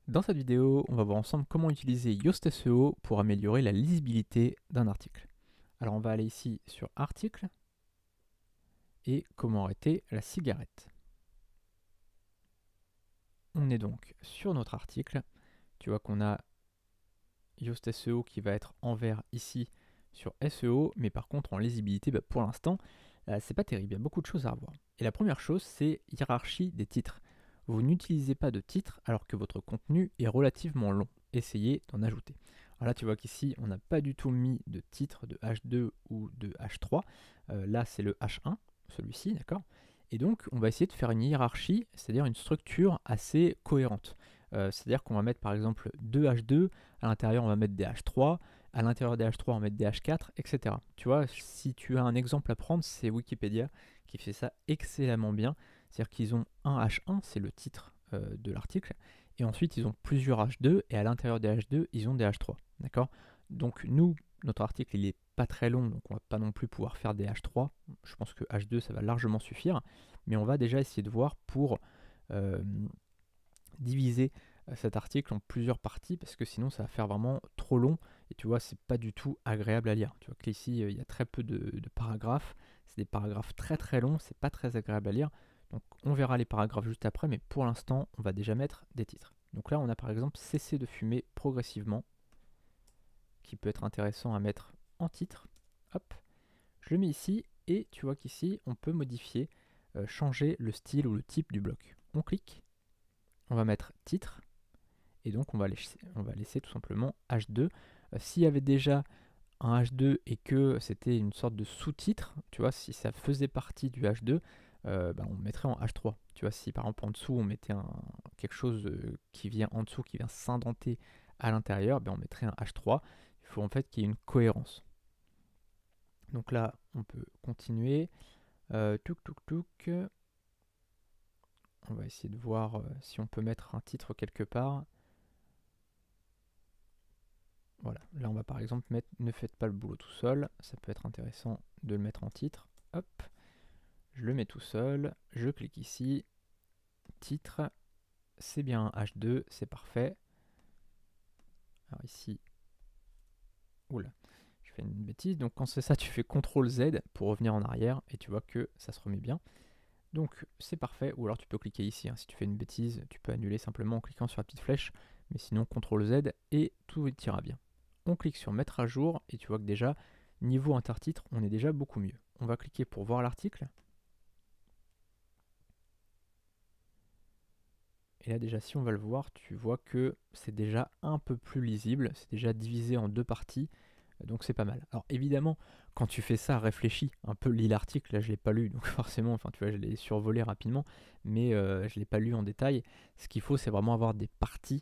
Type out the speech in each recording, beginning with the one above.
Dans cette vidéo, on va voir ensemble comment utiliser Yoast SEO pour améliorer la lisibilité d'un article. Alors on va aller ici sur Article et comment arrêter la cigarette. On est donc sur notre article. Tu vois qu'on a Yoast SEO qui va être en vert ici sur SEO, mais par contre en lisibilité, pour l'instant, c'est pas terrible, il y a beaucoup de choses à revoir. Et la première chose, c'est hiérarchie des titres. Vous n'utilisez pas de titre alors que votre contenu est relativement long. Essayez d'en ajouter. Alors là, tu vois qu'ici, on n'a pas du tout mis de titre de H2 ou de H3. Là, c'est le H1, celui-ci, d'accord? Et donc, on va essayer de faire une hiérarchie, c'est-à-dire une structure assez cohérente. C'est-à-dire qu'on va mettre par exemple 2 H2, à l'intérieur, on va mettre des H3, à l'intérieur des H3, on va mettre des H4, etc. Tu vois, si tu as un exemple à prendre, c'est Wikipédia qui fait ça excellemment bien. C'est-à-dire qu'ils ont un H1, c'est le titre de l'article, et ensuite ils ont plusieurs H2, et à l'intérieur des H2, ils ont des H3. D'accord? Donc nous, notre article, il est pas très long, donc on va pas non plus pouvoir faire des H3. Je pense que H2, ça va largement suffire, mais on va déjà essayer de voir pour diviser cet article en plusieurs parties, parce que sinon ça va faire vraiment trop long, et tu vois, c'est pas du tout agréable à lire. Tu vois qu'ici, il y a très peu de paragraphes, c'est des paragraphes très très longs, c'est pas très agréable à lire. Donc on verra les paragraphes juste après, mais pour l'instant, on va déjà mettre des titres. Donc là, on a par exemple cessé de fumer progressivement, qui peut être intéressant à mettre en titre. Hop, je le mets ici, et tu vois qu'ici, on peut modifier, changer le style ou le type du bloc. On clique, on va mettre titre, et donc on va laisser tout simplement H2. S'il y avait déjà un H2 et que c'était une sorte de sous-titre, tu vois, si ça faisait partie du H2, on mettrait en H3. Tu vois, si par exemple en dessous on mettait quelque chose qui vient en dessous, qui vient s'indenter à l'intérieur, on mettrait un H3. Il faut en fait qu'il y ait une cohérence. Donc là, on peut continuer. Touk touk touk. On va essayer de voir si on peut mettre un titre quelque part. Voilà, là on va par exemple mettre ne faites pas le boulot tout seul, ça peut être intéressant de le mettre en titre. Hop, je le mets tout seul, je clique ici, titre, c'est bien un H2, c'est parfait. Alors ici, oula, je fais une bêtise, donc quand c'est ça, tu fais CTRL Z pour revenir en arrière et tu vois que ça se remet bien. Donc c'est parfait, ou alors tu peux cliquer ici, si tu fais une bêtise, tu peux annuler simplement en cliquant sur la petite flèche, mais sinon CTRL Z et tout ira bien. On clique sur mettre à jour et tu vois que déjà, niveau intertitre, on est déjà beaucoup mieux. On va cliquer pour voir l'article. Et là déjà, si on va le voir, tu vois que c'est déjà un peu plus lisible, c'est déjà divisé en deux parties, donc c'est pas mal. Alors évidemment, quand tu fais ça, réfléchis un peu, lis l'article, là je l'ai pas lu, donc forcément, enfin tu vois, je l'ai survolé rapidement, mais je l'ai pas lu en détail. Ce qu'il faut, c'est vraiment avoir des parties,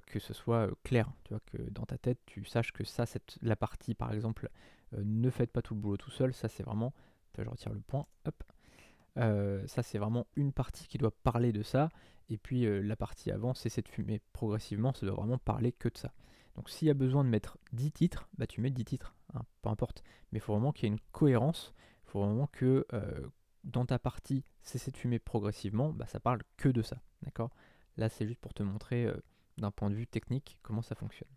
que ce soit clair, tu vois, que dans ta tête, tu saches que ça, la partie par exemple, ne faites pas tout le boulot tout seul, ça c'est vraiment, je retire le point, hop, ça c'est vraiment une partie qui doit parler de ça, et puis la partie avant, cessez de fumer progressivement, ça doit vraiment parler que de ça. Donc s'il y a besoin de mettre 10 titres, tu mets 10 titres, hein, peu importe. Mais il faut vraiment qu'il y ait une cohérence, il faut vraiment que dans ta partie cessez de fumer progressivement, ça parle que de ça. D'accord? Là c'est juste pour te montrer d'un point de vue technique comment ça fonctionne.